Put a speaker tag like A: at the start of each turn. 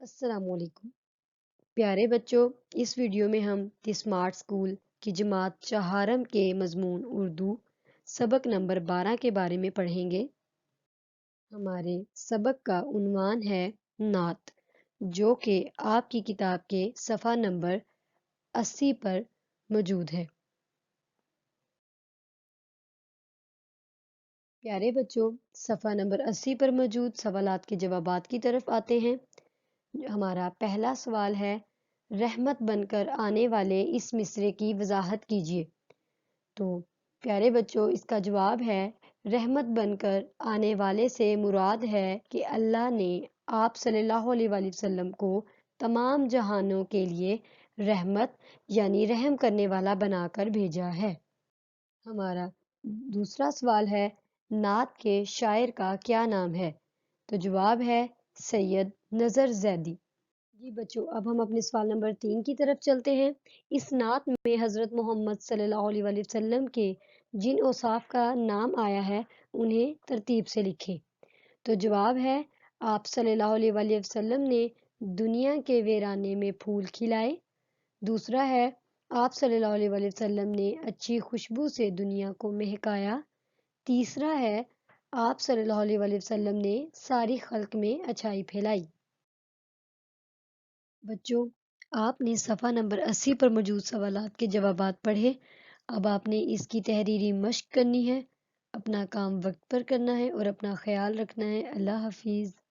A: السلام علیکم پیارے بچوں، اس ویڈیو میں ہم دی اسمارٹ اسکول کی جماعت چہارم کے مضمون اردو سبق نمبر 12 کے بارے میں پڑھیں گے۔ ہمارے سبق کا عنوان ہے نعت، جو کہ آپ کی کتاب کے صفحہ نمبر 80 پر موجود ہے۔ پیارے بچوں، صفحہ نمبر 80 پر موجود سوالات کے جوابات کی طرف آتے ہیں۔ ہمارا پہلا سوال ہے، رحمت بن کر آنے والے اس مصرعے کی وضاحت کیجیے۔ تو پیارے بچوں، اس کا جواب ہے، رحمت بن کر آنے والے سے مراد ہے کہ اللہ نے آپ صلی اللہ علیہ وآلہ وسلم کو تمام جہانوں کے لیے رحمت یعنی رحم کرنے والا بنا کر بھیجا ہے۔ ہمارا دوسرا سوال ہے، نعت کے شاعر کا کیا نام ہے؟ تو جواب ہے سید نظر زیدی۔ جی بچوں، اب ہم اپنے سوال نمبر 3 کی طرف چلتے ہیں۔ اس نعت میں حضرت محمد صلی اللہ علیہ وآلہ وسلم کے جن اوصاف کا نام آیا ہے انہیں ترتیب سے لکھیں۔ تو جواب ہے، آپ صلی اللہ علیہ وآلہ وسلم نے دنیا کے ویرانے میں پھول کھلائے۔ دوسرا ہے، آپ صلی اللہ علیہ وآلہ وسلم نے اچھی خوشبو سے دنیا کو مہکایا۔ تیسرا ہے، آپ صلی اللہ علیہ وآلہ وسلم نے ساری خلق میں اچھائی پھیلائی۔ بچوں، آپ نے صفحہ نمبر 80 پر موجود سوالات کے جوابات پڑھے۔ اب آپ نے اس کی تحریری مشق کرنی ہے۔ اپنا کام وقت پر کرنا ہے اور اپنا خیال رکھنا ہے۔ اللہ حافظ۔